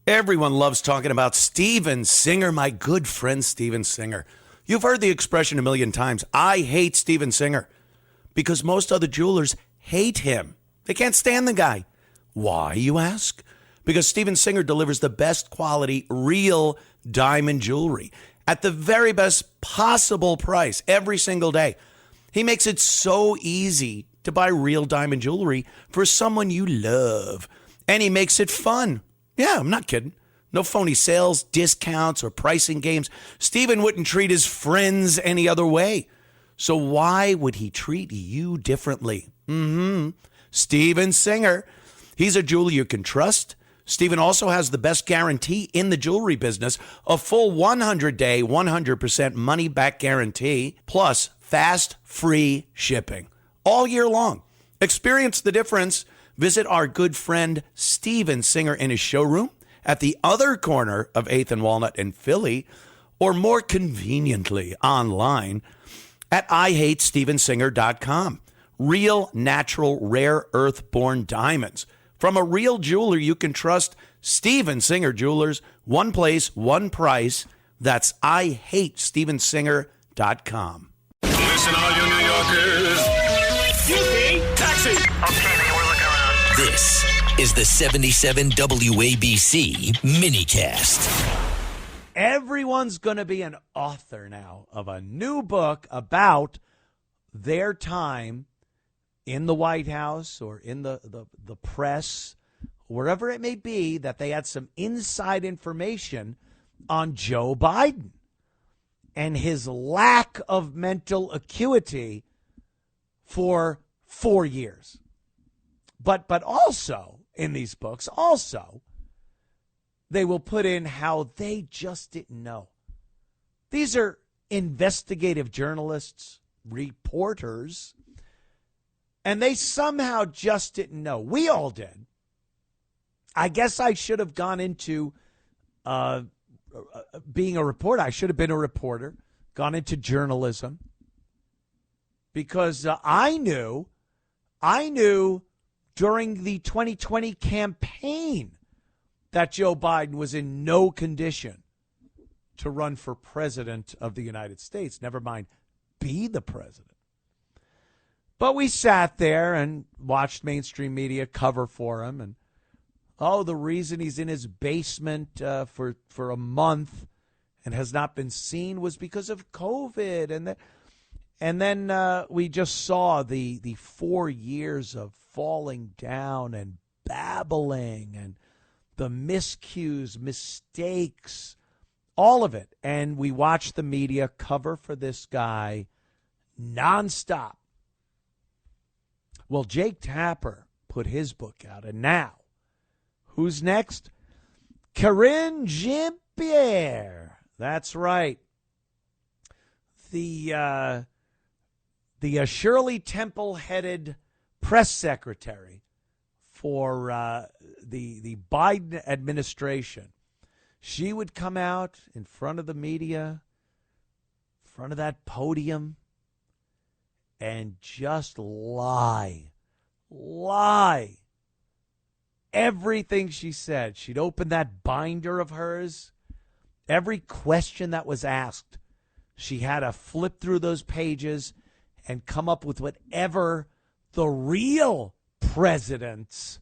Everyone loves talking about Steven Singer, my good friend Steven Singer. You've heard the expression a million times. I hate Steven Singer because most other jewelers hate him. They can't stand the guy. Why, you ask? Because Steven Singer delivers the best quality, real diamond jewelry at the very best possible price every single day. He makes it so easy to buy real diamond jewelry for someone you love. And he makes it fun. Yeah, I'm not kidding. No phony sales, discounts, or pricing games. Steven wouldn't treat his friends any other way. So why would he treat you differently? Steven Singer. He's a jeweler you can trust. Steven also has the best guarantee in the jewelry business, a full 100-day, 100% money-back guarantee, plus fast, free shipping all year long. Experience the difference. Visit our good friend Steven Singer in his showroom at the other corner of 8th and Walnut in Philly, or more conveniently online at IHateStevenSinger.com. Real, natural, rare earth-born diamonds from a real jeweler you can trust. Steven Singer Jewelers, one place, one price. That's IHateStevenSinger.com. Listen, all you New Yorkers. Excuse me, taxi. Okay, man, we're looking around. This is the 77 WABC minicast. Everyone's going to be an author now of a new book about their time in the White House or in the press, wherever it may be, that they had some inside information on Joe Biden and his lack of mental acuity for 4 years. But also, in these books, they will put in how they just didn't know. These are investigative journalists, reporters, and they somehow just didn't know. We all did. I guess I should have gone into being a reporter. I should have been a reporter, gone into journalism, because I knew during the 2020 campaign that Joe Biden was in no condition to run for president of the United States, never mind be the president. But we sat there and watched mainstream media cover for him. And, the reason he's in his basement for a month and has not been seen was because of COVID. And then we just saw the 4 years of falling down and babbling and the miscues, mistakes, all of it. And we watched the media cover for this guy nonstop. Well, Jake Tapper put his book out, and now, who's next? Karine JeanPierre. That's right. The Shirley Temple-headed press secretary for the Biden administration. She would come out in front of the media, in front of that podium, and just lie. Everything she said. She'd open that binder of hers. Every question that was asked, she had to flip through those pages and come up with whatever the real presidents,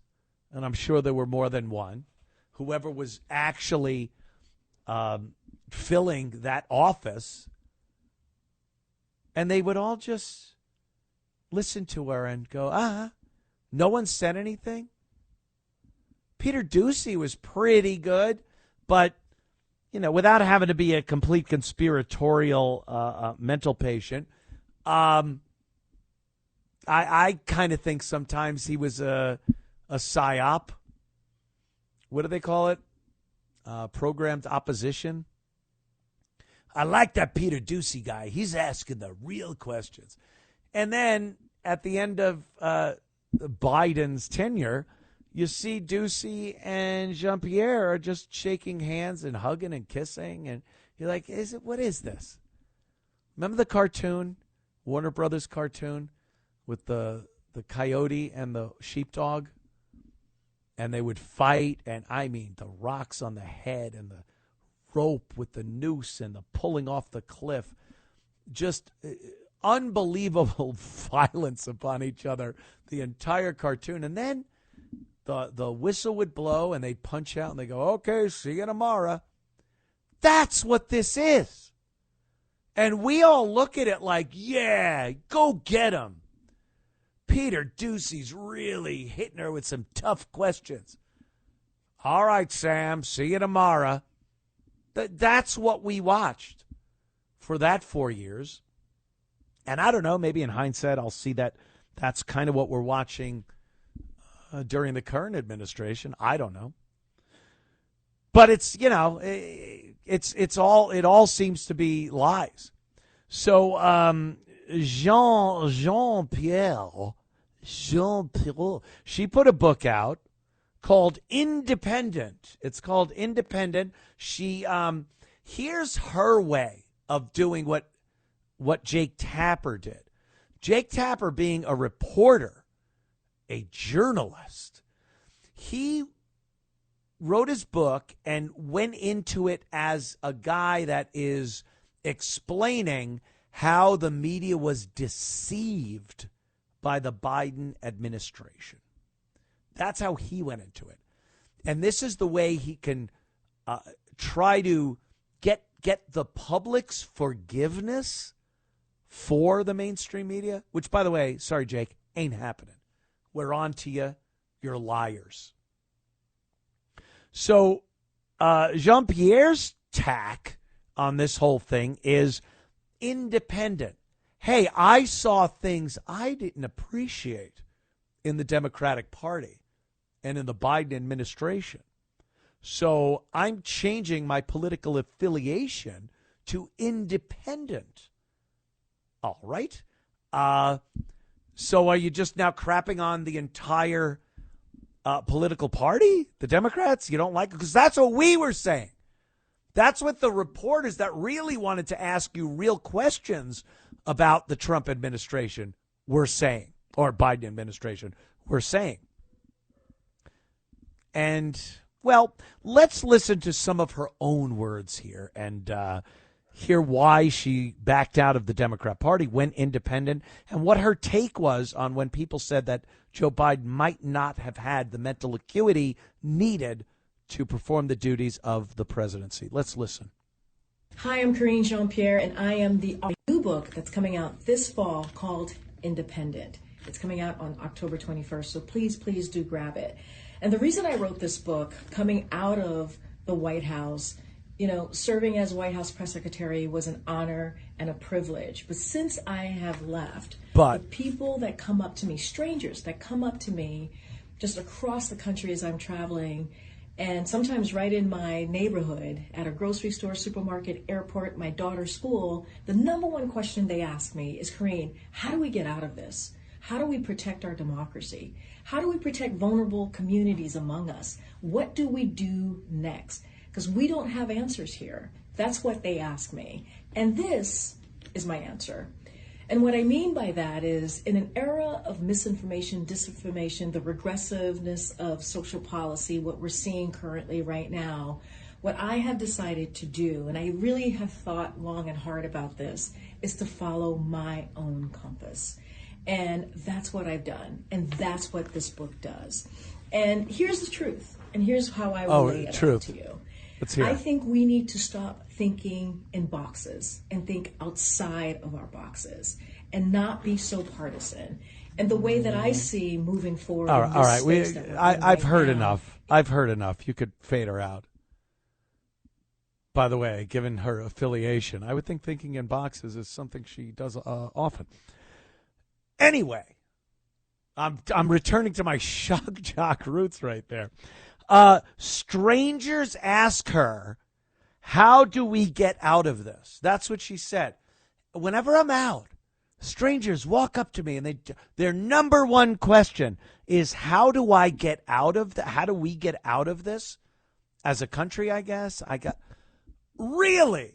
and I'm sure there were more than one, whoever was actually filling that office, and they would all just listen to her and go, no one said anything. Peter Doocy was pretty good, but, without having to be a complete conspiratorial mental patient, I kind of think sometimes he was a psyop. What do they call it? Programmed opposition. I like that Peter Doocy guy. He's asking the real questions. And then at the end of Biden's tenure, you see Doocy and Jean-Pierre are just shaking hands and hugging and kissing. And you're like, what is this? Remember the cartoon, Warner Brothers cartoon, with the coyote and the sheepdog? and they would fight. And I mean, the rocks on the head and the rope with the noose and the pulling off the cliff, just unbelievable violence upon each other, the entire cartoon. And then the whistle would blow and they'd punch out and they go, okay, see you tomorrow. That's what this is. And we all look at it like, yeah, go get him. Peter Ducey's really hitting her with some tough questions. All right, Sam, see you tomorrow. That's what we watched for that 4 years. And I don't know, maybe in hindsight, I'll see that that's kind of what we're watching during the current administration. I don't know. But it's, you know, it all seems to be lies. So Jean-Pierre, she put a book out called Independent. It's called Independent. She here's her way of doing what Jake Tapper did. Jake Tapper, being a reporter, a journalist, he wrote his book and went into it as a guy that is explaining how the media was deceived by the Biden administration. That's how he went into it. And this is the way he can try to get the public's forgiveness for the mainstream media, which, by the way, sorry, Jake, ain't happening. We're on to you. You're liars. So Jean-Pierre's tack on this whole thing is independent. Hey, I saw things I didn't appreciate in the Democratic Party and in the Biden administration. So I'm changing my political affiliation to independent. All right. So are you just now crapping on the entire political party, the Democrats? You don't like it? Because that's what we were saying. That's what the reporters that really wanted to ask you real questions about the Trump administration were saying, or Biden administration were saying. And, well, let's listen to some of her own words here and hear why she backed out of the Democrat Party, went independent, and what her take was on when people said that Joe Biden might not have had the mental acuity needed to perform the duties of the presidency. Let's listen. Hi, I'm Karine JeanPierre, and I am the new book that's coming out this fall called Independent. It's coming out on October 21st, so please do grab it. And the reason I wrote this book, coming out of the White House, you know, serving as White House press secretary was an honor and a privilege. But since I have left, the people that come up to me, strangers that come up to me just across the country as I'm traveling, and sometimes right in my neighborhood, at a grocery store, supermarket, airport, my daughter's school, the number one question they ask me is, Karine, how do we get out of this? How do we protect our democracy? How do we protect vulnerable communities among us? What do we do next? Because we don't have answers here. That's what they ask me. And this is my answer. And what I mean by that is, in an era of misinformation, disinformation, the regressiveness of social policy, what we're seeing currently right now, what I have decided to do, and I really have thought long and hard about this, is to follow my own compass. And that's what I've done. And that's what this book does. And here's the truth. And here's how I will lay it out to you. Let's hear it. I think we need to stop thinking in boxes and think outside of our boxes and not be so partisan. And the way that I see moving forward. All right. I've heard enough. I've heard enough. You could fade her out. By the way, given her affiliation, I would think thinking in boxes is something she does often. Anyway, I'm returning to my shock jock roots right there. Strangers ask her, how do we get out of this? That's what she said. Whenever I'm out, strangers walk up to me and their number one question is, how do I get out of how do we get out of this as a country? I guess really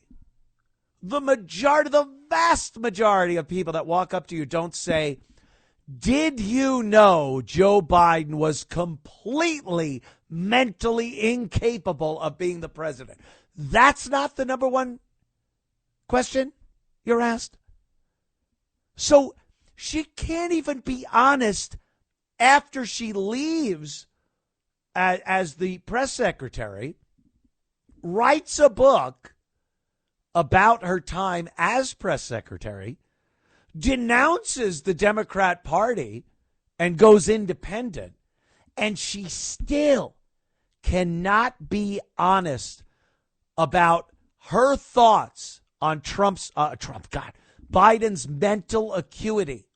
the vast majority of people that walk up to you don't say, Did you know Joe Biden was completely mentally incapable of being the president? That's not the number one question you're asked. So she can't even be honest after she leaves as the press secretary, writes a book about her time as press secretary, denounces the Democrat Party and goes independent, and she still cannot be honest about her thoughts on Biden's mental acuity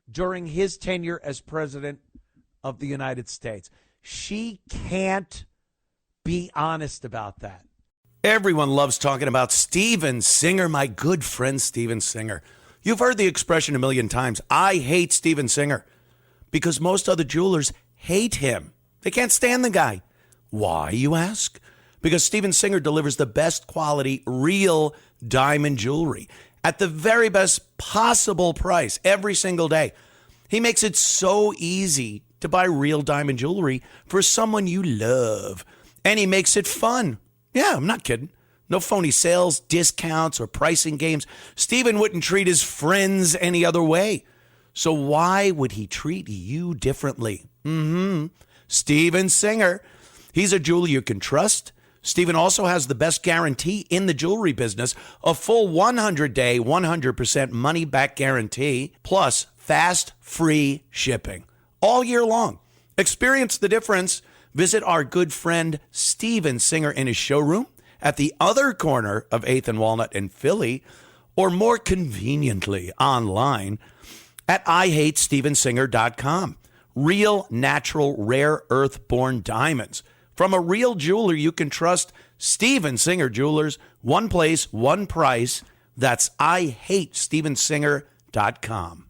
during his tenure as president of the United States. She can't be honest about that. Everyone loves talking about Steven Singer, my good friend Steven Singer. You've heard the expression a million times. I hate Steven Singer because most other jewelers hate him. They can't stand the guy. Why, you ask? Because Steven Singer delivers the best quality, real diamond jewelry at the very best possible price every single day. He makes it so easy to buy real diamond jewelry for someone you love. And he makes it fun. Yeah, I'm not kidding. No phony sales, discounts, or pricing games. Steven wouldn't treat his friends any other way. So why would he treat you differently? Steven Singer. He's a jeweler you can trust. Steven also has the best guarantee in the jewelry business, a full 100-day, 100% money-back guarantee, plus fast, free shipping all year long. Experience the difference. Visit our good friend Steven Singer in his showroom at the other corner of 8th and Walnut in Philly, or more conveniently online at IHateStevenSinger.com. Real, natural, rare, earth-born diamonds from a real jeweler you can trust. Steven Singer Jewelers, one place, one price. That's IHateStevenSinger.com.